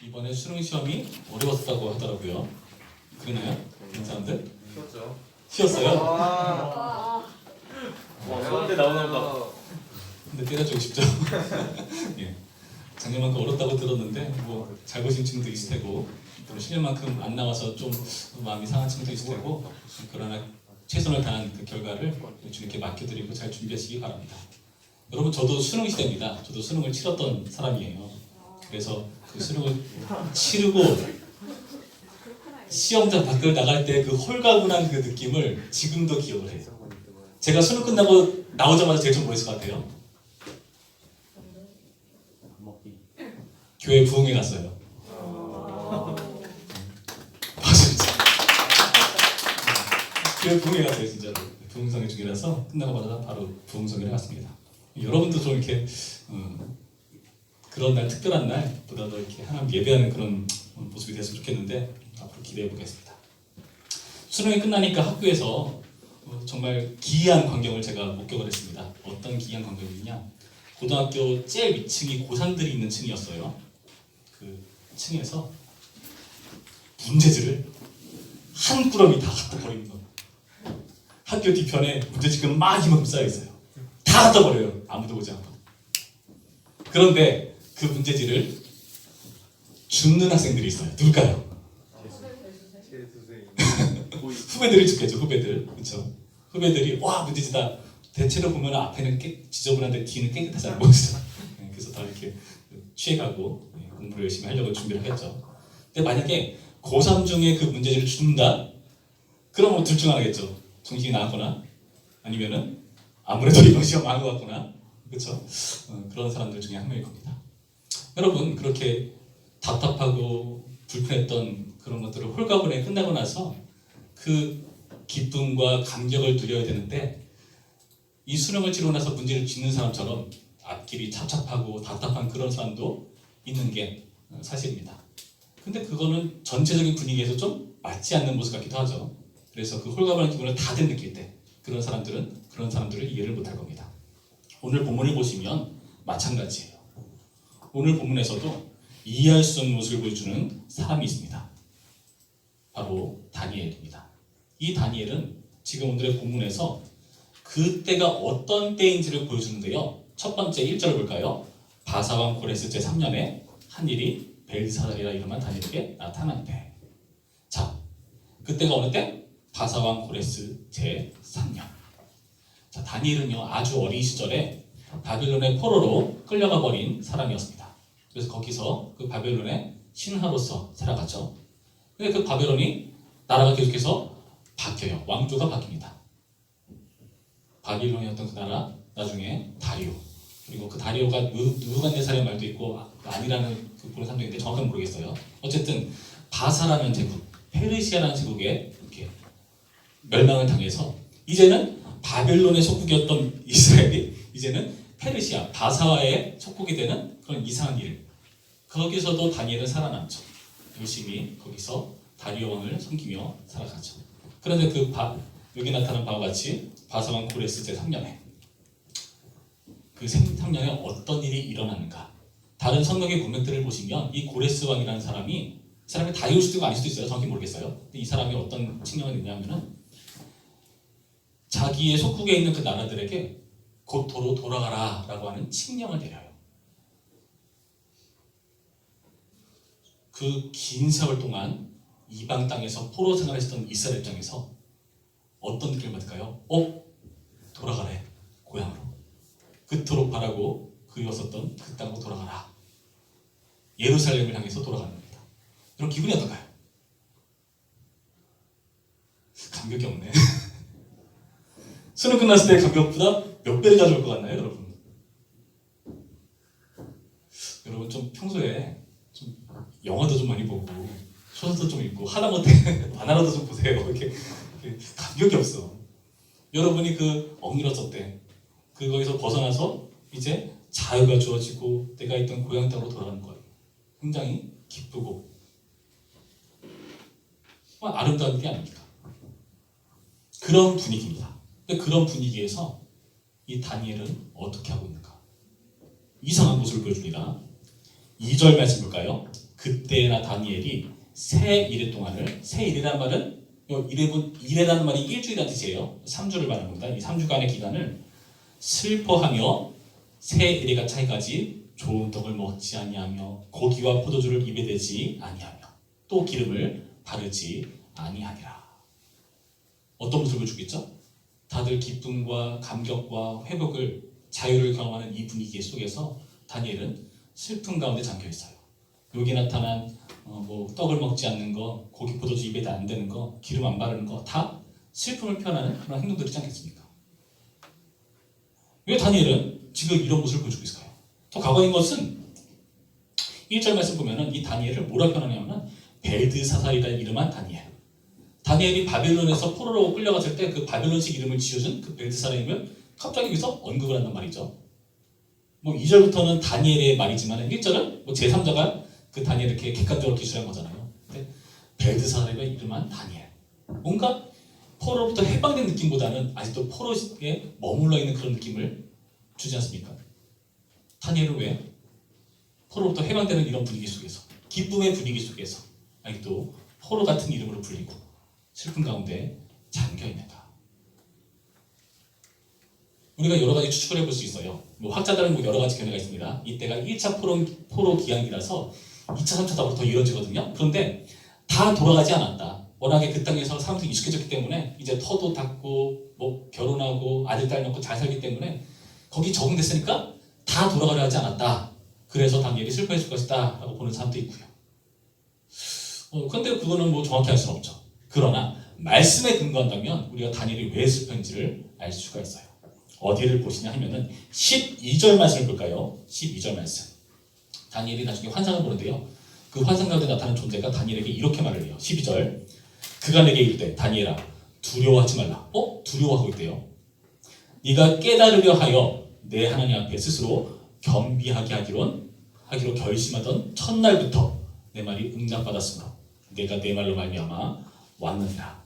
이번에 수능 시험이 어려웠다고 하더라고요. 그러나요? 그런 사람들? 쉬웠죠. 쉬웠어요? 와, 수험대 나오나 봐. 근데 때려주고 싶죠. 예. 작년만큼 어렵다고 들었는데 뭐 잘 보신 층도 있을 테고 또 실력만큼 안 나와서 좀 마음이 상한 층도 있을 테고 그러나 최선을 다한 그 결과를 주님께 맡겨드리고 잘 준비하시기 바랍니다. 여러분 저도 수능 시대입니다. 저도 수능을 치렀던 사람이에요. 그래서 그 수능을 치르고 시험장 밖을 나갈 때 그 홀가분한 그 느낌을 지금도 기억을 해요. 제가 수능 끝나고 나오자마자 제일 좀 뭐 했을 것 같아요? 교회 부흥회 갔어요. 맞습니다. 교회 부흥회 갔어요, 진짜로. 부흥성회 중이라서 끝나고 바로 부흥성회를 갔습니다. 여러분도 좀 이렇게 그런 날, 특별한 날보다 더 이렇게 하나님 예배하는 그런 모습이 됐으면 좋겠는데 앞으로 기대해 보겠습니다. 수능이 끝나니까 학교에서 정말 기이한 광경을 제가 목격을 했습니다. 어떤 기이한 광경이냐? 고등학교 제일 위층이 고3들이 있는 층이었어요. 그 층에서 문제지를 한 꾸러미 다 갖다 버립니다. 학교 뒤편에 문제지가 막 이만큼 쌓여 있어요. 다 갖다 버려요. 아무도 오지 않고. 그런데 그 문제지를 줍는 학생들이 있어요. 누굴까요? 후배들이 줍겠죠. 후배들. 그렇죠. 후배들이 와 문제지다. 대체로 보면 앞에는 지저분한데 뒤는 깨끗하지 않은 거죠. 그래서 다 이렇게 취해가고 공부를 열심히 하려고 준비를 하겠죠. 근데 만약에 고3 중에 그 문제지를 줍는다? 그럼 둘 중 하나겠죠. 정신이 나갔거나 아니면은 아무래도 이번 시험 망한 것 같거나 그렇죠. 그런 사람들 중에 한 명일 겁니다. 여러분 그렇게 답답하고 불편했던 그런 것들을 홀가분하게 끝나고 나서 그 기쁨과 감격을 누려야 되는데 이 수능을 치르고 나서 문제를 짓는 사람처럼 앞길이 착잡하고 답답한 그런 사람도 있는 게 사실입니다. 근데 그거는 전체적인 분위기에서 좀 맞지 않는 모습 같기도 하죠. 그래서 그 홀가분한 기분을 다들 느낄 때 그런 사람들을 이해를 못할 겁니다. 오늘 본문을 보시면 마찬가지예요. 오늘 본문에서도 이해할 수 없는 모습을 보여주는 사람이 있습니다. 바로 다니엘입니다. 이 다니엘은 지금 오늘의 본문에서 그때가 어떤 때인지를 보여주는데요. 첫 번째 1절을 볼까요? 바사왕 고레스 제3년에 한 일이 벨사살이라 이름한 다니엘에게 나타난대. 자, 그때가 어느 때? 바사왕 고레스 제3년. 자, 다니엘은요 아주 어린 시절에 바벨론의 포로로 끌려가 버린 사람이었습니다. 그래서 거기서 그 바벨론의 신하로서 살아갔죠. 근데 그 바벨론이 나라가 계속해서 바뀌어요. 왕조가 바뀝니다. 바빌론이었던 그 나라 나중에 다리오 그리고 그 다리오가 느부갓네살의 말도 있고 아니라는 그 보는 사람도 있는데 정확하게 모르겠어요. 어쨌든 바사라는 제국, 페르시아라는 제국에 이렇게 멸망을 당해서 이제는 바벨론의 속국이었던 이스라엘이 이제는 페르시아, 바사와의 속국이 되는 그런 이상한 일. 거기서도 다니엘은 살아남죠. 열심히 거기서 다리오 왕을 섬기며 살아가죠. 그런데 여기 나타난 바와 같이 바사왕 고레스 제3년에 그 3년에 어떤 일이 일어나는가? 다른 성경의 문맥들을 보시면 이 고레스 왕이라는 사람이 다리오 수도 아닐 수도 있어요. 정확히 모르겠어요. 근데 이 사람이 어떤 측면을 있냐면은 자기의 속국에 있는 그 나라들에게 곧 돌아가라 라고 하는 칙령을 내려요. 그 긴 세월 동안 이방 땅에서 포로 생활했던 이스라엘 입장에서 어떤 느낌을 받을까요? 돌아가래 고향으로. 그토록 바라고 그리웠었던 그 땅으로 돌아가라. 예루살렘을 향해서 돌아가는 겁니다. 여러분 기분이 어떨까요? 감격이 없네. 수능 끝났을 때 감격보다 몇 배를 가져올 것 같나요, 여러분? 여러분 좀 평소에 좀 영화도 좀 많이 보고 소설도 좀 읽고 하다못해 만화라도 좀 보세요. 이렇게 감격이 없어. 여러분이 그 억눌렸을 때 거기서 벗어나서 이제 자유가 주어지고 내가 있던 고향 땅으로 돌아가는 거예요. 굉장히 기쁘고 아름다운 게 아닙니까? 그런 분위기입니다. 근데 그런 분위기에서 이 다니엘은 어떻게 하고 있는가? 이상한 모습을 보여줍니다. 2절 말씀 볼까요? 그 그때나 다니엘이 새 일의 동안을, 새 일이라는 말은 일이라는 말이 일주일이라는 뜻이에요. 3주를 말하는 겁니다. 이 3주간의 기간을 슬퍼하며 새 일에가 차이까지 좋은 떡을 먹지 아니하며 고기와 포도주를 입에 대지 아니하며 또 기름을 바르지 아니하니라. 어떤 모습을 주겠죠? 다들 기쁨과 감격과 회복을, 자유를 경험하는 이 분위기 속에서 다니엘은 슬픔 가운데 잠겨 있어요. 여기 나타난 뭐 떡을 먹지 않는 거, 고기 포도주 입에 안 대는 거, 기름 안 바르는 거 다 슬픔을 표현하는 그런 행동들이지 않겠습니까? 왜 다니엘은 지금 이런 모습을 보여주고 있을까요? 더 과거인 것은 1절 말씀 보면은 이 다니엘을 뭐라 표현하냐면 벨드사살이라는 이름한 다니엘. 다니엘이 바벨론에서 포로로 끌려갔을 때 그 바벨론식 이름을 지어준 그 벨드사살의 이름을 갑자기 여기서 언급을 한단 말이죠. 뭐 2절부터는 다니엘의 말이지만 1절은 뭐 제3자가 그 다니엘 이렇게 객관적으로 기술한 거잖아요. 근데 벨드사살의 이름한 다니엘. 뭔가 포로로부터 해방된 느낌보다는 아직도 포로에 머물러 있는 그런 느낌을 주지 않습니까? 다니엘은 왜 포로로부터 해방되는 이런 분위기 속에서, 기쁨의 분위기 속에서 아직도 포로 같은 이름으로 불리고 슬픔 가운데 잠겨 있는가? 우리가 여러 가지 추측을 해볼 수 있어요. 뭐 학자들은 뭐 여러 가지 견해가 있습니다. 이때가 1차 포로 기간이라서 2차, 3차 다음부터 더 이루어지거든요. 그런데 다 돌아가지 않았다. 워낙에 그 땅에서 사람들이 익숙해졌기 때문에 이제 터도 닿고 뭐 결혼하고 아들, 딸 낳고 잘 살기 때문에 거기 적응됐으니까 다 돌아가려 하지 않았다. 그래서 다니엘이 슬퍼했을 것이다 라고 보는 사람도 있고요. 근데 그거는 뭐 정확히 알 수는 없죠. 그러나 말씀에 근거한다면 우리가 다니엘이 왜 슬퍼했는지를 알 수가 있어요. 어디를 보시냐 하면은 12절 말씀을 볼까요? 12절 말씀. 다니엘이 나중에 환상을 보는데요. 그 환상 가운데 나타나는 존재가 다니엘에게 이렇게 말을 해요. 12절. 그가 내게 이르되 다니엘아 두려워하지 말라. 두려워하고 있대요. 네가 깨달으려 하여 내 하나님 앞에 스스로 겸비하게 하기로 결심하던 첫날부터 내 말이 응답받았으므로 내가 내 말로 말미암아 왔느니라.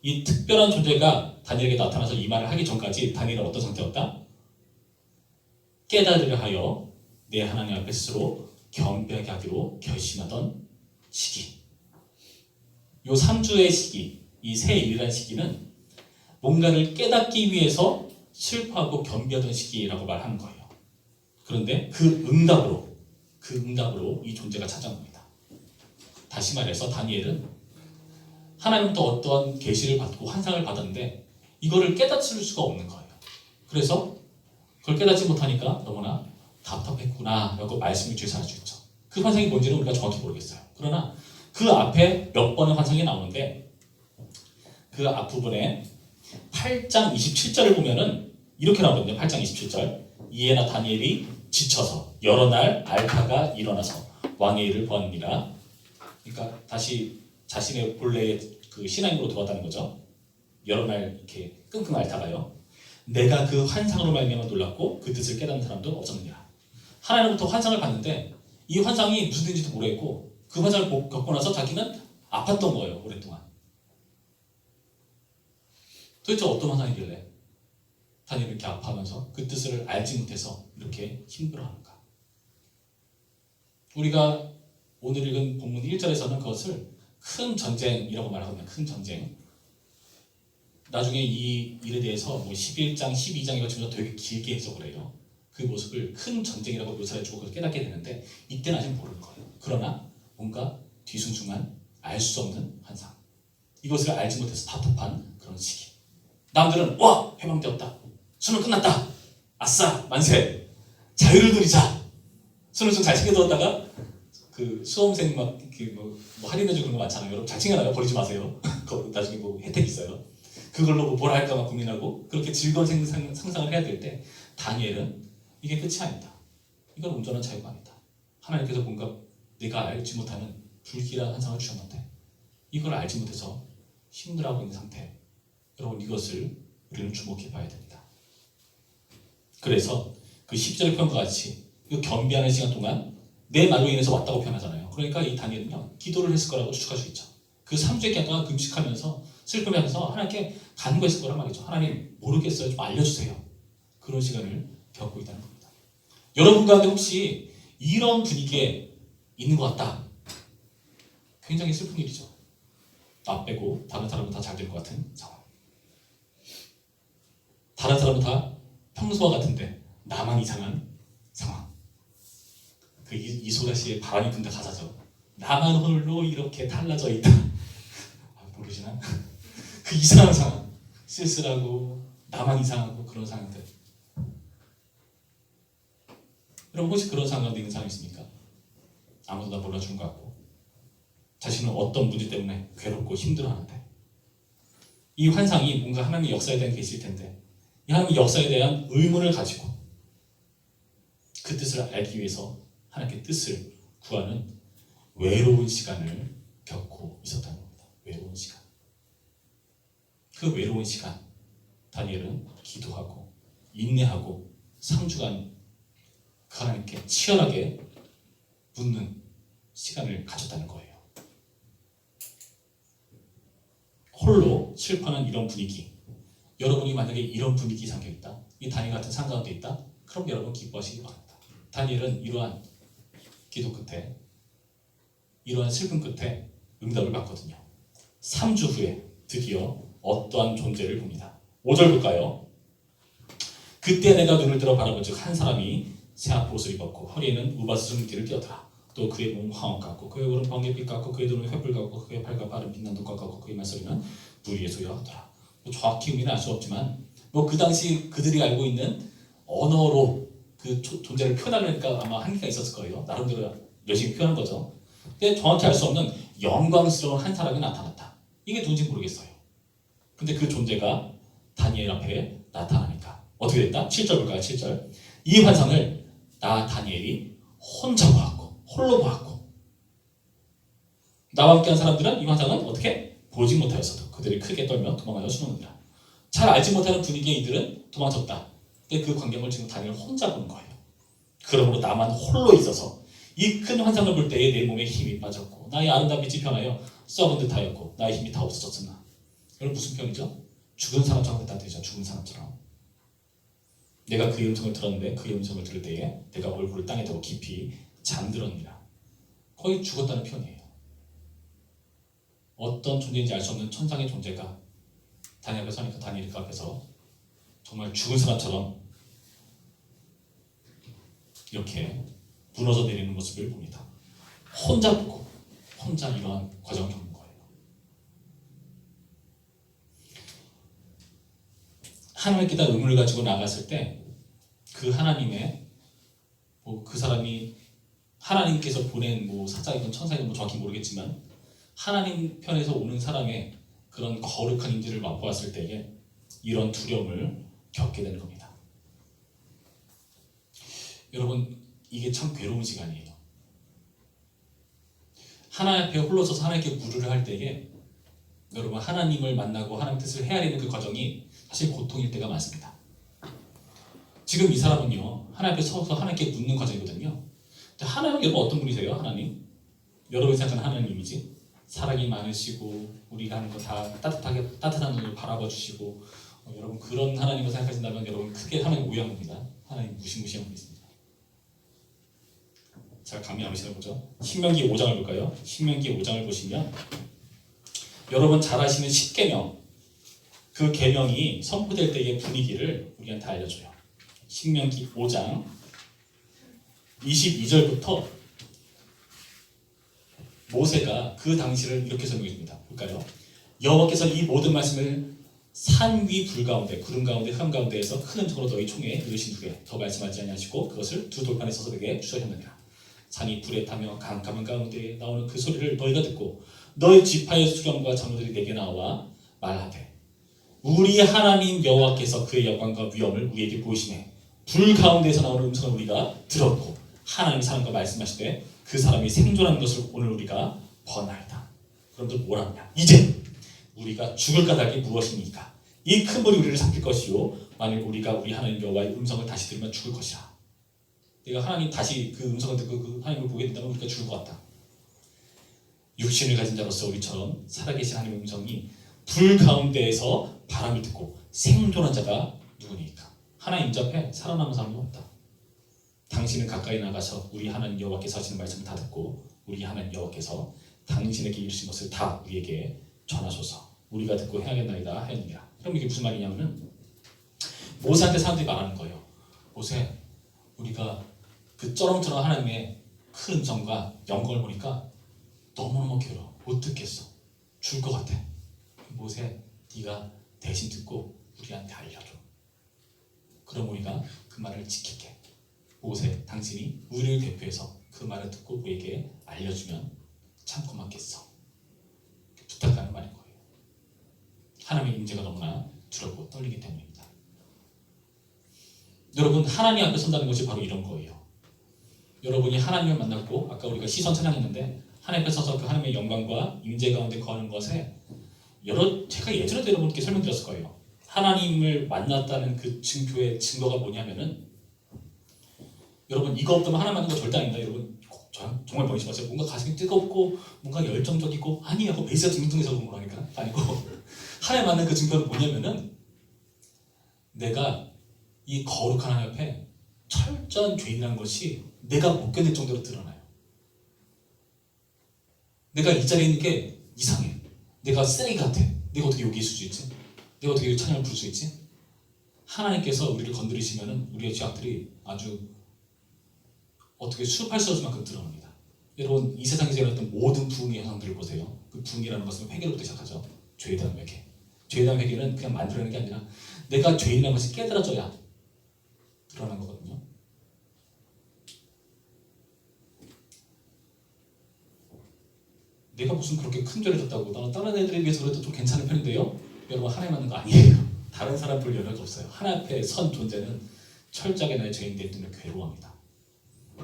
이 특별한 존재가 다니엘에게 나타나서 이 말을 하기 전까지 다니엘은 어떤 상태였다? 깨달으려 하여 내 하나님 앞에 스스로 겸비하게 하기로 결심하던 시기. 요 3주의 시기, 이 새 일이라는 시기는 뭔가를 깨닫기 위해서 슬퍼하고 겸비하던 시기라고 말하는 거예요. 그런데 그 응답으로 이 존재가 찾아온 겁니다. 다시 말해서 다니엘은 하나님부터 어떠한 계시를 받고 환상을 받았는데 이거를 깨닫을 수가 없는 거예요. 그래서 그걸 깨닫지 못하니까 너무나 답답했구나 라고 말씀을 주셔서 알 수 있죠. 그 환상이 뭔지는 우리가 정확히 모르겠어요. 그러나 그 앞에 몇 번의 환상이 나오는데 그 앞부분에 8장 27절을 보면은 이렇게 나오거든요. 8장 27절. 이에 나 다니엘이 지쳐서 여러 날 앓다가 일어나서 왕의 일을 보았느니라. 그러니까 다시 자신의 본래의 그 신앙으로 돌아왔다는 거죠. 여러 날 이렇게 끙끙 앓다가요. 내가 그 환상으로 말미암아 놀랐고 그 뜻을 깨닫는 사람도 없었느니라. 하나님부터 환상을 봤는데 이 환상이 무슨 뜻인지도 모르겠고 그 환상을 겪고 나서 자기는 아팠던 거예요. 오랫동안. 도대체 어떤 환상이길래 다니엘이 이렇게 아파하면서 그 뜻을 알지 못해서 이렇게 힘들어하는가? 우리가 오늘 읽은 본문 1절에서는 그것을 큰 전쟁이라고 말하거든요. 큰 전쟁. 나중에 이 일에 대해서 뭐 11장, 12장에 거쳐서 되게 길게 해석을 해요. 그 모습을 큰 전쟁이라고 묘사해주고 그걸 깨닫게 되는데 이때는 아직 모르는 거예요. 그러나 뭔가 뒤숭숭한 알 수 없는 환상. 이것을 알지 못해서 답답한 그런 시기. 남들은 와! 해방되었다. 수능 끝났다. 아싸! 만세! 자유를 누리자! 수능 좀 잘 챙겨두었다가 그 수험생 막 뭐 할인해주고 그런 거 많잖아요. 여러분 잘 챙겨놔요. 버리지 마세요. 그거 나중에 뭐 혜택 있어요. 그걸로 뭐 뭘 할까 막 고민하고 그렇게 즐거운 상상을 해야 될 때 다니엘은 이게 끝이 아니다. 이건 온전한 자유가 아니다. 하나님께서 뭔가 내가 알지 못하는 불길한 환상을 주셨는데 이걸 알지 못해서 힘들어하고 있는 상태. 여러분 이것을 우리는 주목해 봐야 됩니다. 그래서 그 10절의 표현과 같이 이 겸비하는 시간 동안 내 말로 인해서 왔다고 표현하잖아요. 그러니까 이 다니엘은요 기도를 했을 거라고 추측할 수 있죠. 그 3주의 기간 동안 금식하면서 슬픔하면서 하나님께 간구했을 거란 말이죠. 하나님 모르겠어요. 좀 알려주세요. 그런 시간을 겪고 있다는 겁니다. 여러분 가운데 혹시 이런 분위기에 있는 것 같다. 굉장히 슬픈 일이죠. 나 빼고 다른 사람은 다 잘 될 것 같은 상황. 다른 사람은 다 평소와 같은데 나만 이상한 상황. 그 이소라 씨의 바람이 분다 가사죠. 나만 홀로 이렇게 달라져 있다. 모르시나? 그 이상한 상황. 쓸쓸하고 나만 이상하고 그런 상황들. 여러분 혹시 그런 상황 가운데 있는 사람 있습니까? 아무도 나 몰라주는 것 같고 자신은 어떤 문제 때문에 괴롭고 힘들어하는데 이 환상이 뭔가 하나님의 역사에 대한 게 있을 텐데 이 하나님의 역사에 대한 의문을 가지고 그 뜻을 알기 위해서 하나님의 뜻을 구하는 외로운 시간을 겪고 있었다는 겁니다. 외로운 시간. 그 외로운 시간 다니엘은 기도하고 인내하고 3주간 그 하나님께 치열하게 묻는 시간을 가졌다는 거예요. 홀로 슬퍼하는 이런 분위기, 여러분이 만약에 이런 분위기 잠겨 있다, 이 다니엘 같은 상황 가운데 있다, 그럼 여러분 기뻐하시기 바랍니다. 다니엘은 이러한 기도 끝에, 이러한 슬픔 끝에 응답을 받거든요. 3주 후에 드디어 어떠한 존재를 봅니다. 5절 볼까요? 그때 내가 눈을 들어 바라본즉 한 사람이 새 앞옷을 입었고 허리에는 우바스름 띠를 띄었더라. 또 그의 몸 황옥 같고 그의 얼굴은 번개빛 같고 그의 눈은 횃불 같고 그의 팔과 발은 빛난 독과 같고 그의 말소리는 무리의 소리와 같더라. 정확히 의미는 알 수 없지만 그 당시 그들이 알고 있는 언어로 그 존재를 표현하려니까 아마 한계가 있었을 거예요. 나름대로 열심히 표현한 거죠. 근데 정확히 알 수 없는 영광스러운 한 사람이 나타났다. 이게 누군지 모르겠어요. 근데 그 존재가 다니엘 앞에 나타나니까 어떻게 됐다? 7절 볼까요? 7절. 이 환상을 나 다니엘이 혼자 보았고 홀로 보았고 나와 함께한 사람들은 이 환상은 어떻게? 보지 못하였어도 그들이 크게 떨며 도망하여 숨었느니라. 잘 알지 못하는 분위기의 이들은 도망쳤다. 근데 그 광경을 지금 다니엘 혼자 보는 거예요. 그러므로 나만 홀로 있어서 이 큰 환상을 볼 때에 내 몸에 힘이 빠졌고 나의 아름다운 빛이 변하여 썩은 듯하였고 나의 힘이 다 없어졌으나 여러분 무슨 표현이죠? 죽은 사람처럼 됐다는 뜻이죠. 죽은 사람처럼. 내가 그의 음성을 들었는데 그의 음성을 들을 때에 내가 얼굴을 땅에 대고 깊이 잠들었느니라. 거의 죽었다는 표현이에요. 어떤 존재인지 알 수 없는 천상의 존재가 다니엘 앞에 서니까 다니엘 그 앞에서 정말 죽은 사람처럼 이렇게 무너져 내리는 모습을 봅니다. 혼자 보고 혼자 이러한 과정을 겪는 거예요. 하나님께다 의문을 가지고 나갔을 때 그 하나님의 그 사람이 하나님께서 보낸 사자이건 천사이건 정확히 모르겠지만 하나님 편에서 오는 사람의 그런 거룩한 임재를 맛보았을 때에 이런 두려움을 겪게 되는 겁니다. 여러분 이게 참 괴로운 시간이에요. 하나님 앞에 홀로 서서 하나님께 물으려 할 때에 여러분 하나님을 만나고 하나님 뜻을 헤아리는 그 과정이 사실 고통일 때가 많습니다. 지금 이 사람은요 하나님 앞에 서서 하나님께 묻는 과정이거든요. 하나님은 여러분 어떤 분이세요? 하나님? 여러분이 생각하는 하나님 이미지? 사랑이 많으시고 우리가 하는 거 다 따뜻한 눈으로 바라봐 주시고 여러분 그런 하나님을 생각하신다면 여러분 크게 하나님 오해한 겁니다. 하나님 무시무시한 분이십니다. 자, 감이 안 오시나 보죠? 신명기 5장을 볼까요? 신명기 5장을 보시면 여러분 잘 아시는 10계명 그 계명이 선포될 때의 분위기를 우리한테 알려줘요. 신명기 5장 22절부터 모세가 그 당시를 이렇게 설명해 줍니다. 볼까요? 여호와께서 이 모든 말씀을 산 위 불 가운데 구름 가운데 흠 가운데에서 큰 음성으로 너희 총에 이르신 후에 더 말씀하지 아니하시고 그것을 두 돌판에 서서 내게 주셨느니라. 산이 불에 타며 깜깜한 가운데 나오는 그 소리를 너희가 듣고 너희 지파의 수령과 장로들이 내게 나와 말하되 우리 하나님 여호와께서 그의 영광과 위엄을 우리에게 보이시네. 불 가운데에서 나오는 음성을 우리가 들었고 하나님의 사람과 말씀하시되 그 사람이 생존하는 것을 오늘 우리가 보았나이다. 그런들 뭐라 하냐? 이제 우리가 죽을 까닭이 무엇입니까? 이 큰 불이 우리를 삼킬 것이요 만일 우리가 우리 하나님 여호와의 음성을 다시 들으면 죽을 것이라. 내가 하나님 다시 그 음성을 듣고 그 하나님을 보게 된다면 우리가 죽을 것 같다. 육신을 가진 자로서 우리처럼 살아계신 하나님의 음성이 불 가운데에서 바람을 듣고 생존한 자가 누구니까? 하나님 임자 앞에 살아남은 사람이 없다. 당신은 가까이 나가서 우리 하나님 여호와께서 하시는 말씀을 다 듣고 우리 하나님 여호와께서 당신에게 이르신 것을 다 우리에게 전하소서. 우리가 듣고 해야겠나이다 하였느니라. 그럼 이게 무슨 말이냐면은 모세한테 사람들이 말하는 거예요. 모세, 우리가 그 쩌렁쩌렁 하나님의 큰 음성과 영광을 보니까 너무너무 괴로워. 못 듣겠어. 죽을 것 같아. 모세, 네가 대신 듣고 우리한테 알려줘. 그럼 우리가 그 말을 지킬게. 모세, 당신이 우리를 대표해서 그 말을 듣고 우리에게 알려주면 참 고맙겠어. 부탁하는 말인 거예요. 하나님의 임재가 너무나 두렵고 떨리기 때문입니다. 여러분, 하나님 앞에 선다는 것이 바로 이런 거예요. 여러분이 하나님을 만났고, 아까 우리가 시선 찬양했는데 하나님 앞에 서서 그 하나님의 영광과 임재 가운데 거하는 것에 제가 예전에도 여러분께 설명드렸을 거예요. 하나님을 만났다는 그 증표의 증거가 뭐냐면은, 여러분 이거 없다면 하나님 만난 거 절대 아닙니다. 여러분 정말 보이지 마세요. 뭔가 가슴이 뜨겁고 뭔가 열정적이고 아니야 그 메시아 둥둥해서 그런 거라니까 아니고 하나님 만난 그 증거는 뭐냐면은 내가 이 거룩한 하나님 앞에 철저한 죄인이라는 것이 내가 못 견딜 정도로 드러나요. 내가 이 자리에 있는 게 이상해. 내가 쓰레기 같아. 내가 어떻게 여기 있을 수 있지? 내가 어떻게 찬양을 부를 수 있지? 하나님께서 우리를 건드리시면은 우리의 죄악들이 아주 어떻게 수습할 수 없을 만큼 드러납니다. 여러분 이 세상에서 일어났던 모든 부흥의 현상들을 보세요. 그 부흥이라는 것은 회개로부터 시작하죠. 죄에 대한 회개. 죄에 대한 회개는 그냥 만들어내는 게 아니라 내가 죄인이라는 것이 깨달아져야 드러난 거거든요. 내가 무슨 그렇게 큰 죄를 졌다고 나는 다른 애들에 비해서 그래도 좀 괜찮은 편인데요. 여러분 하나님 맞는 거 아니에요. 다른 사람 볼 여력이 없어요. 하나님 앞에 선 존재는 철저하게 나의 죄인되기 때문에 괴로워합니다.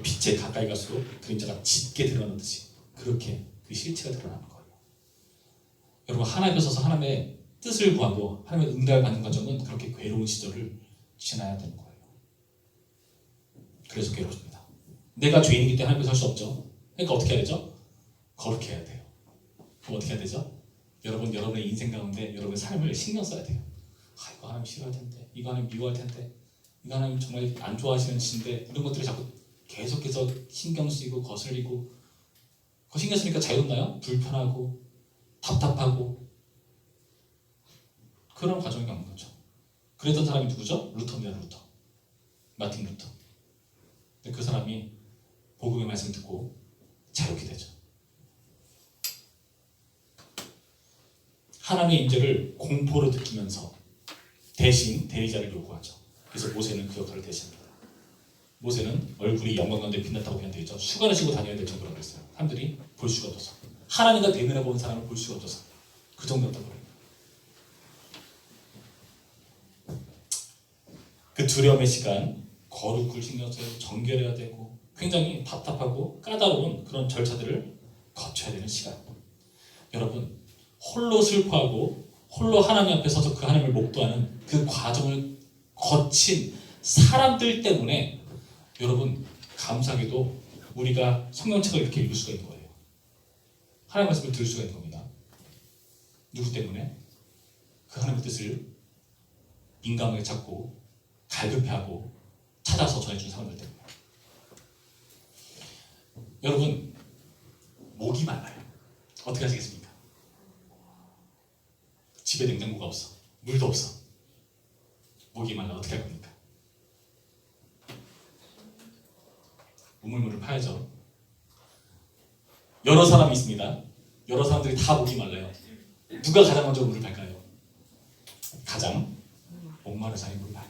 빛에 가까이 갈수록 그림자가 짙게 드러나듯이 그렇게 그 실체가 드러나는 거예요. 여러분 하나님 앞에 서서 하나님의 뜻을 구하고 하나님의 응답을 받는 과정은 그렇게 괴로운 시절을 지나야 되는 거예요. 그래서 괴롭습니다. 내가 죄인이기 때문에 하나님 앞에 설 수 없죠. 그러니까 어떻게 해야 되죠? 거룩해야 돼요. 그럼 어떻게 해야 되죠? 여러분의 인생 가운데 여러분의 삶을 신경 써야 돼요. 이거 하나님 싫어할 텐데, 이거 하나님 미워할 텐데, 이거 하나님 정말 안 좋아하시는 짓인데 이런 것들이 자꾸 계속해서 신경 쓰이고 거슬리고 그 신경 쓰니까 자유롭나요? 불편하고 답답하고 그런 과정이 가는 거죠. 그랬던 사람이 누구죠? 루터입니다. 루터. 마틴 루터. 근데 그 사람이 복음의 말씀을 듣고 자유케 되죠. 하나님의 임재를 공포로 느끼면서 대신 대리자를 요구하죠. 그래서 모세는 그 역할을 대신합니다. 모세는 얼굴이 영광 가운데 빛났다고 표현되어 있죠. 수건을 신고 다녀야 될 정도라고 했어요. 사람들이 볼 수가 없어서 하나님과 대면해 보는 사람을 볼 수가 없어서 그 정도였다고 해요. 그 두려움의 시간, 거룩을 신경 써야 정결해야 되고 굉장히 답답하고 까다로운 그런 절차들을 거쳐야 되는 시간. 여러분 홀로 슬퍼하고 홀로 하나님 앞에 서서 그 하나님을 목도하는 그 과정을 거친 사람들 때문에 여러분 감사하게도 우리가 성경책을 이렇게 읽을 수가 있는 거예요. 하나님의 말씀을 들을 수가 있는 겁니다. 누구 때문에? 그 하나님의 뜻을 민감하게 찾고 갈급해하고 찾아서 전해주는 사람들 때문에. 여러분 목이 말라요. 어떻게 하시겠습니까? 집에 냉장고가 없어. 물도 없어. 목이 말라 어떻게 할 겁니까? 우물물을 파야죠. 여러 사람이 있습니다. 여러 사람들이 다 목이 말라요. 누가 가장 먼저 물을 팔까요? 가장 목마른 사람이 물을 파요.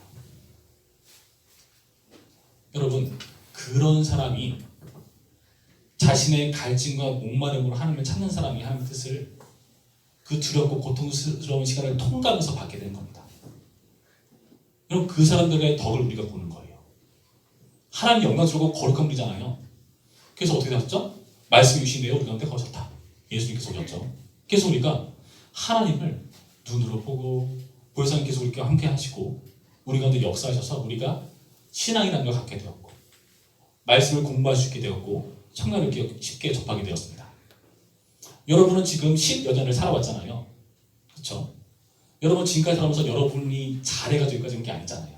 여러분 그런 사람이 자신의 갈증과 목마름으로 하나님을 찾는 사람이 하나님의 뜻을 그 두렵고 고통스러운 시간을 통과하면서 받게 되는 겁니다. 여러분 그 사람들의 덕을 우리가 보는 거예요. 하나님 영광스럽고 거룩한 분이잖아요. 그래서 어떻게 되었죠? 말씀이 주신대요. 우리 가운데 거셨다. 예수님께서 오셨죠. 그래서 우리가 하나님을 눈으로 보고 보혜사님께서 우리와 함께 하시고 우리 가운데 역사하셔서 우리가 신앙이라는 걸 갖게 되었고 말씀을 공부할 수 있게 되었고 성경을 이렇게 쉽게 접하게 되었습니다. 여러분은 지금 10여 년을 살아왔잖아요. 그렇죠? 여러분 지금까지 살아오면서 여러분이 잘해가지고 여기까지 온 게 아니잖아요.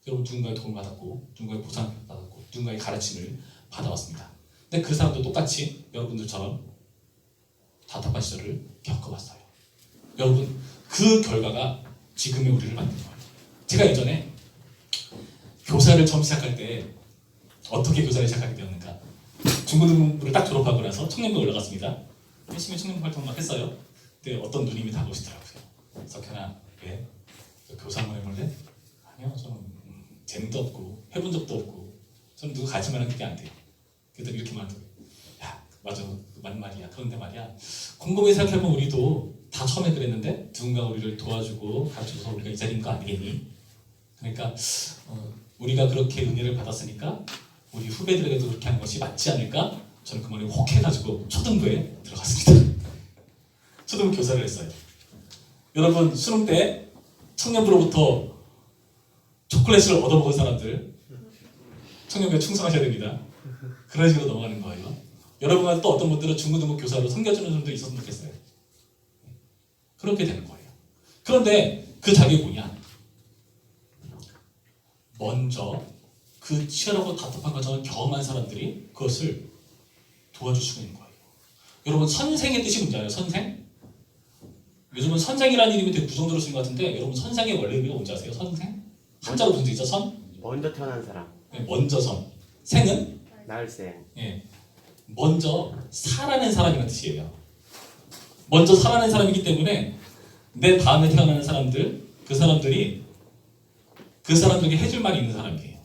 여러분 누군가의 도움을 받았고 누군가의 보상을 받았고 누군가의 가르침을 받아왔습니다. 근데 그 사람도 똑같이 여러분들처럼 답답한 시절을 겪어봤어요. 여러분, 그 결과가 지금의 우리를 만든 거예요. 제가 예전에 교사를 처음 시작할 때 어떻게 교사를 시작하게 되었는가? 중고등부를 딱 졸업하고 나서 청년부에 올라갔습니다. 열심히 청년부 활동을 막 했어요. 근데 어떤 누님이 다가오시더라고요. 석현아, 왜? 너 교사 한번 해볼래? 아니요, 저는 재능도 없고 해본 적도 없고 저는 누구 가지만은 그게 안 돼요. 그랬더니 이렇게 말하더라고요. 야, 맞아, 맞는 말이야. 그런데 말이야, 곰곰이 생각해보면 우리도 다 처음에 그랬는데 누군가 우리를 도와주고 가르쳐줘서 우리가 이 자리인 거 아니겠니? 그러니까 우리가 그렇게 은혜를 받았으니까 우리 후배들에게도 그렇게 하는 것이 맞지 않을까? 저는 그 말에 혹해가지고 초등부에 들어갔습니다. 초등부 교사를 했어요. 여러분, 수능 때 청년부로부터 초콜릿을 얻어먹은 사람들 청년부에 충성하셔야 됩니다. 그런 식으로 넘어가는 거예요. 여러분과 또 어떤 분들은 중고등부 교사로 섬겨주는 분도 있었으면 좋겠어요. 그렇게 되는 거예요. 그런데 그 자격이 뭐냐? 먼저 그 치열하고 답답한 과정을 경험한 사람들이 그것을 도와줄 수가 있는 거예요. 여러분, 선생의 뜻이 뭔지 알아요? 선생? 요즘은 선생이라는 이름이 되게 부정적으로 쓰는 것 같은데 여러분, 선생의 원래 의미가 뭔지 아세요? 선생? 한자로 무슨 뜻이죠? 선? 먼저 태어난 사람. 네, 먼저 선. 생은? 날생. 예, 먼저 살아낸 사람이라는 뜻이에요. 먼저 살아낸 사람이기 때문에 내 다음에 태어나는 사람들, 그 사람들이 그 사람들에게 해줄 말이 있는 사람이에요.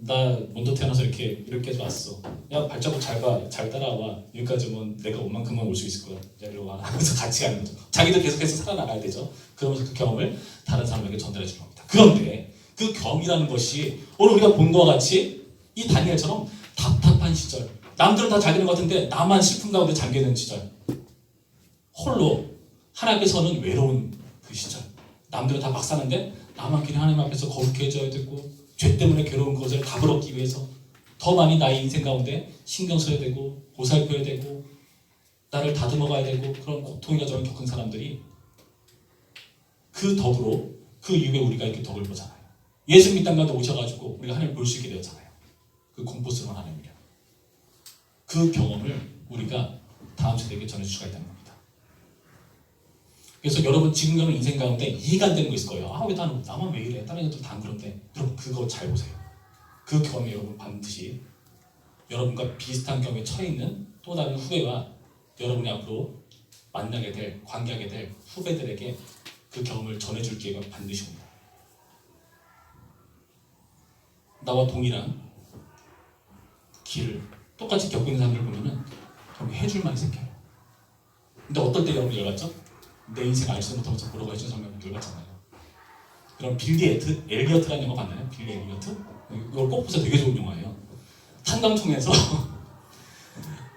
나 먼저 태어나서 이렇게 해서 왔어. 야, 발자국 잘 봐, 잘 따라와. 여기까지 오면 내가 오만큼만 올 수 있을 거야. 야, 이리 와. 하면서 같이 가는 거죠. 자기도 계속해서 살아나가야 되죠. 그러면서 그 경험을 다른 사람에게 전달해 주는 겁니다. 그런데 그 경이라는 것이 오늘 우리가 본 것과 같이 이 다니엘처럼 답답한 시절, 남들은 다 잘 되는 것 같은데 나만 슬픔 가운데 잠겨있는 시절, 홀로 하나님께서는 외로운 그 시절, 남들은 다 막 사는데 나만 그냥 하나님 앞에서 거룩해져야 되고 죄 때문에 괴로운 것을 답을 얻기 위해서 더 많이 나의 인생 가운데 신경 써야 되고 보살펴야 되고 나를 다듬어 가야 되고 그런 고통의 과정을 겪은 사람들이 그 덕으로 그 이후에 우리가 이렇게 덕을 보잖아요. 예수 믿는 가운데 오셔가지고 우리가 하나님을 볼 수 있게 되었잖아요. 그 공포스러운 하나님이요. 그 경험을 우리가 다음 세대에게 전해줄 수가 있다는 겁니다. 그래서 여러분, 지금 가는 인생 가운데 이해가 안 되는 거 있을 거예요. 아, 왜 나만 왜 이래? 다른 애들 다 안 그런데. 여러분, 그거 잘 보세요. 그 경험이 여러분 반드시 여러분과 비슷한 경험에 처해 있는 또 다른 후배와 여러분이 앞으로 만나게 될, 관계하게 될 후배들에게 그 경험을 전해줄 기회가 반드시 옵니다. 나와 동일한 길을 똑같이 겪고 있는 사람들을 보면은 여러분 해줄 말이 생겨요. 근데 어떨 때 여러분 열받죠? 내 인생 알지도 못하면서 뭐라고 해준 사람이 열받잖아요. 그럼 빌리 엘리어트라는 영화 봤나요? 빌리 엘리어트? 이걸 꼭 보세요. 되게 좋은 영화예요. 탄광촌에서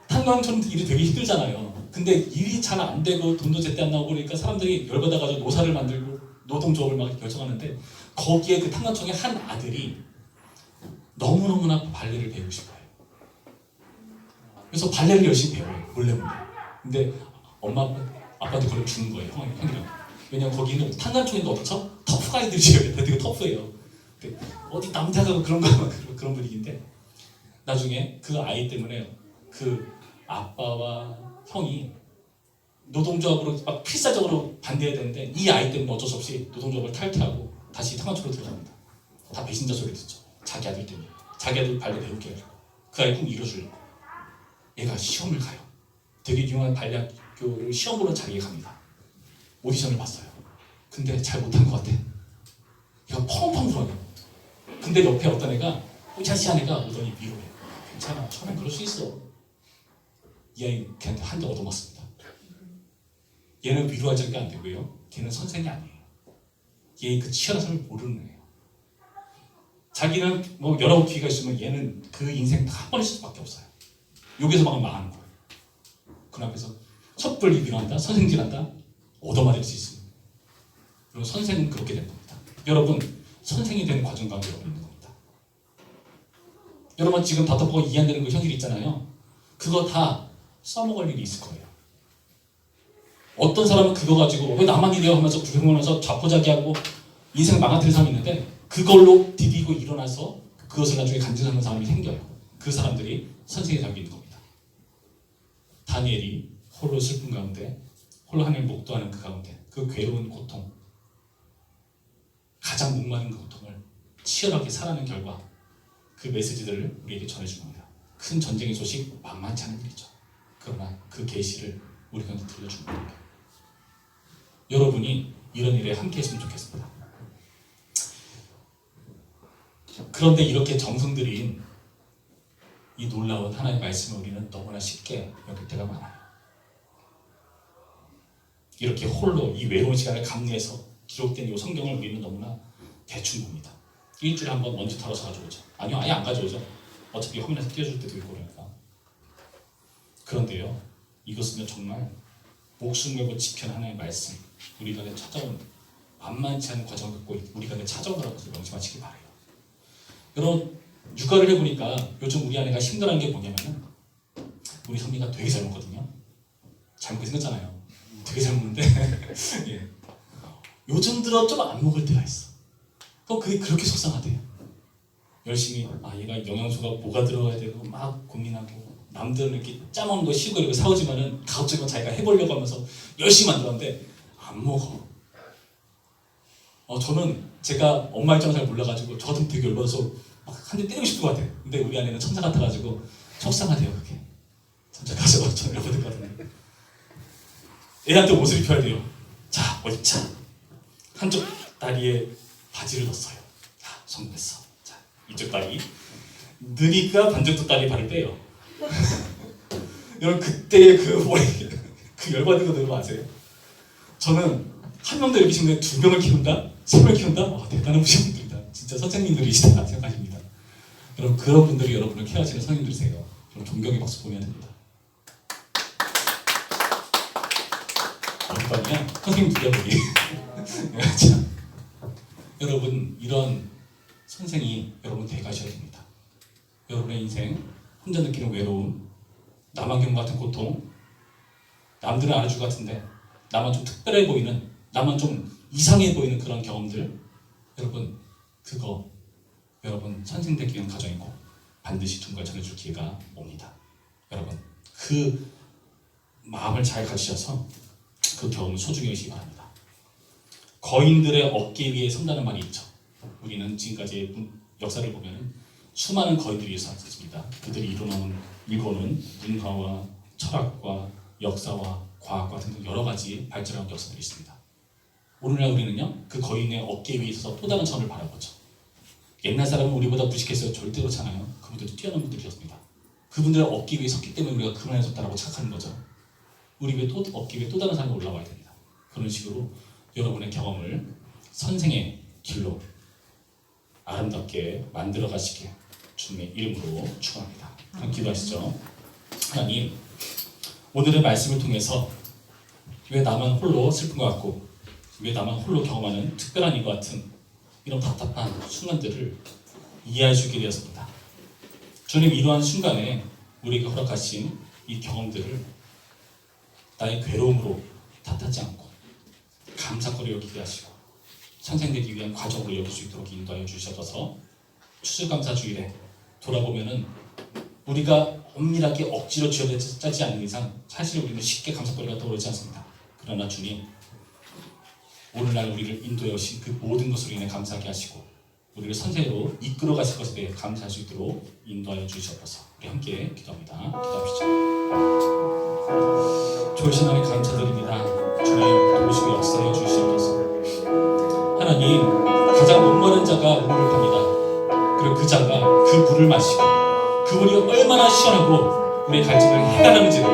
탄광촌 일이 되게 힘들잖아요. 근데 일이 잘 안 되고 돈도 제때 안 나오고 그러니까 사람들이 열받아가지고 노사를 만들고 노동조합을 막 결정하는데 거기에 그 탄광촌의 한 아들이 너무너무나 발레를 배우고 싶어요. 그래서 발레를 열심히 배워요. 몰래. 근데 엄마 아빠한테 그걸 주는 거예요. 형이랑. 왜냐면 거기는 탄광촌인데 어떻죠? 터프가이들이 되게 터프해요. 어디 남자가 그런 분위기인데 나중에 그 아이 때문에 그 아빠와 형이 노동조합으로 막 필사적으로 반대해야 되는데 이 아이 때문에 어쩔 수 없이 노동조합을 탈퇴하고 다시 탄광촌으로 들어갑니다. 다 배신자 소리 듣죠. 자기 아들 때문에. 자기 아들 발레 배우게 해주고 그 아이 꿈 이뤄주려고 얘가 시험을 가요. 되게 유명한 발레 학교를 시험 보러 자기가 갑니다. 오디션을 봤어요. 근데 잘 못한 것 같아. 얘가 펑펑 울어요. 근데 옆에 어떤 애가 뽀샤시한 애가 오더니 위로해. 괜찮아, 처음엔 그럴 수 있어. 이 아이 걔한테 한 대 얻어맞습니다. 얘는 위로할 자리가 안 되고요. 걔는 선생이 아니에요. 얘의 그 치열한 삶을 모르는 애예요. 자기는 뭐 여러 기회가 있으면 얘는 그 인생 다 한 번 있을 수밖에 없어요. 여기서 막 망하는 거예요. 그 앞에서 섣불리 위로한다, 선생질한다, 얻어맞을 수 있습니다. 그리고 선생은 그렇게 된 겁니다. 여러분, 선생이 되는 과정 가운데 여러분 있는 겁니다. 여러분 지금 답답하고 이해 안 되는 그 현실이 있잖아요. 그거 다 써먹을 일이 있을 거예요. 어떤 사람은 그거 가지고 왜 나만 이래요 하면서 불평하면서 자포자기하고 인생 망가뜨리는 사람이 있는데 그걸로 디디고 일어나서 그것을 나중에 간증하는 사람이 생겨요. 그 사람들이 선생의 자격이 있는 겁니다. 다니엘이 홀로 슬픈 가운데, 홀로 하나님을 목도하는 그 가운데, 그 괴로운 고통, 가장 목마른 그 고통을 치열하게 살아낸 결과 그 메시지들을 우리에게 전해준 겁니다. 큰 전쟁의 소식 만만치 않은 일이죠. 그러나 그 계시를 우리가 들려준 겁니다. 여러분이 이런 일에 함께 했으면 좋겠습니다. 그런데 이렇게 정성들인 이 놀라운 하나님의 말씀을 우리는 너무나 쉽게 여길 때가 많아요. 이렇게 홀로 이 외로운 시간을 감내해서 기록된 이 성경을 우리는 너무나 대충 봅니다. 일주일에 한 번 먼지 털어서 가져오죠. 아니요, 아예 안 가져오죠. 어차피 화면에서 띄워줄 때도 있고 그러니까. 그런데요, 이것은 정말 목숨 걸고 지켜낸 하나님의 말씀, 우리 간에 찾아온 만만치 않은 과정을 갖고 우리 간에 찾아오더라는 것을 명심하시기 바라요. 여러분, 육아를 해보니까 요즘 우리 아내가 힘들어하는 게 뭐냐면은 우리 선미가 되게 잘 먹거든요. 잘 먹게 생겼잖아요. 되게 잘 먹는데 예. 요즘 들어 좀 안 먹을 때가 있어. 또 그게 그렇게 속상하대요. 열심히 얘가 영양소가 뭐가 들어가야 되고 막 고민하고 남들은 이렇게 짜먹는 거 쉬고 이렇게 사오지만은 가급적이면 자기가 해보려고 하면서 열심히 만들었는데 안 먹어. 저는 제가 엄마 입장을 잘 몰라가지고 저 같으면 되게 열받아서 막 한 대 때리고 싶은 것 같아요. 근데 우리 아내는 천사 같아가지고 속상하대요. 그게 천사 가서 저는 열받을 것 같은데 애한테 옷을 입혀야 돼요. 자, 뭐 입자. 한쪽 다리에 바지를 넣었어요. 자, 성공했어. 자, 이쪽 다리 느니까 반대쪽 다리 발을 빼요. 여러분 그때의 그 열받은 거 여러분 아세요? 저는 한 명도 여기 지금 2명을 키운다? 3명을 키운다? 대단한 분들이다. 진짜 선생님들이시다 생각하십니다. 여러분 그런 분들이 여러분을 케어하시는 선생님들이세요. 여러분 존경의 박수 보내야 됩니다. 어디 봤냐? 선생님 누구야 거기? 여러분 이런 선생이 여러분 돼가셔야 됩니다. 여러분의 인생 혼자 느끼는 외로움, 나만 겪는 같은 고통, 남들은 안 해줄 것 같은데 나만 좀 특별해 보이는, 나만 좀 이상해 보이는 그런 경험들, 여러분 그거 여러분 선생 되기 위한 과정이고 반드시 누군가 전해줄 기회가 옵니다. 여러분 그 마음을 잘 가지셔서 그 경험을 소중히 여기시기 바랍니다. 거인들의 어깨 위에 선다는 말이 있죠. 우리는 지금까지의 역사를 보면 수많은 거인들이 있었습니다. 그들이 일궈놓은 문화와 철학과 역사와 과학과 등등 여러 가지 발전한 역사들이 있습니다. 오늘날 우리는요, 그 거인의 어깨 위에 있어서 또 다른 점을 바라보죠. 옛날 사람은 우리보다 무식해서 절대 그렇잖아요. 그분들도 뛰어난 분들이었습니다. 그분들의 어깨 위에 섰기 때문에 우리가 그만해졌다고 착각하는 거죠. 우리 위에 어깨 위에 또 다른 사람이 올라와야 됩니다. 그런 식으로 여러분의 경험을 선생의 길로 아름답게 만들어 가시길 주님의 이름으로 축원합니다. 한번 기도하시죠. 하나님, 오늘의 말씀을 통해서 왜 나만 홀로 슬픈 것 같고 왜 나만 홀로 경험하는 특별한 이와 같은 이런 답답한 순간들을 이해해 주게 되었습니다. 주님, 이러한 순간에 우리에게 허락하신 이 경험들을 나의 괴로움으로 탓하지 않고 감사거리 여기게 하시고 선생되기 위한 과정으로 여길 수 있도록 인도하여 주셔서 추수감사주일에 돌아보면은 우리가 엄밀하게 억지로 쥐어짜지 않는 이상 사실 우리는 쉽게 감사거리가 떠오르지 않습니다. 그러나 주님, 오늘날 우리를 인도해 오신 그 모든 것으로 인해 감사하게 하시고 우리를 선생으로 이끌어 가실 것에 대해 감사할 수 있도록 인도하여 주시옵소서. 우리 함께 기도합니다. 기도합시다. 좋으신 하나님 감사드립니다. 주님 도우시고 역사해 주시옵소서. 하나님, 가장 목마른 자가 물을 팝니다. 그리고 그 자가 그 물을 마시고 그 물이 얼마나 시원하고 우리의 갈증을 해결하는지를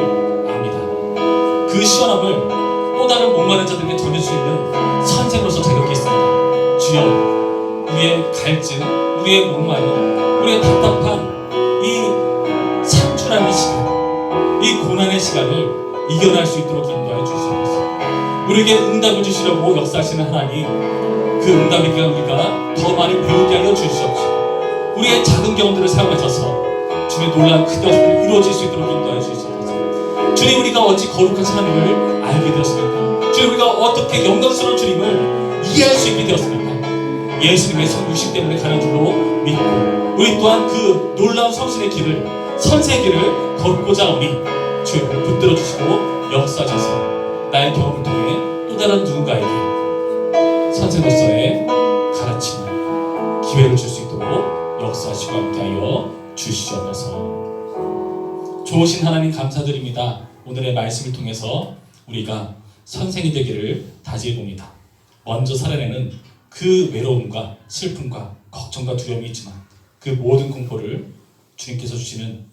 압니다. 그 시원함을 또 다른 목마른 자들에게 전할 수 있는 선생으로서 자격이 있습니다. 주여, 우리의 갈증, 우리의 목마름, 우리의 답답한 이 산출하는 시간, 이 고난의 시간을 이겨낼 수 있도록 인도하여 주시옵소서. 우리에게 응답을 주시려고 역사하시는 하나님, 그 응답에게 우리가 더 많이 배우게 하여 주시옵소서. 우리의 작은 경험들을 사용하셔서 주님의 놀라운 큰 역사를 이루어질 수 있도록 인도하여 주시옵소서. 주님, 우리가 어찌 거룩하신 하나님을 알게 되었습니까? 주님, 우리가 어떻게 영광스러운 주님을 이해할 수 있게 되었습니까? 예수님의 성육신 때문에 가는 줄로 믿고 우리 또한 그 놀라운 성신의 길을, 선세의 길을 걷고자 하오니 주여 붙들어 주시고 역사하셔서 나의 경험을 통해 또 다른 누군가에게 선생으로서의 가르침을 기회를 줄 수 있도록 역사하시고 함께하여 주시옵소서. 좋으신 하나님 감사드립니다. 오늘의 말씀을 통해서 우리가 선생이 되기를 다짐해봅니다. 먼저 살아내는 그 외로움과 슬픔과 걱정과 두려움이 있지만 그 모든 공포를 주님께서 주시는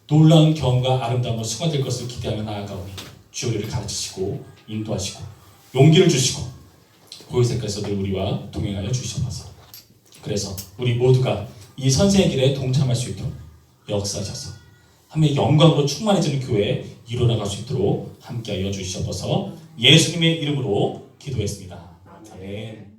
놀라운 경험과 아름다움으로 승화될 것을 기대하며 나아가오니 주여 우리를 가르치시고 인도하시고 용기를 주시고 고요새까지 늘 우리와 동행하여 주시옵소서. 그래서 우리 모두가 이 선생의 길에 동참할 수 있도록 역사하셔서 하나님의 영광으로 충만해지는 교회 이루어나갈 수 있도록 함께하여 주시옵소서. 예수님의 이름으로 기도했습니다. 아멘.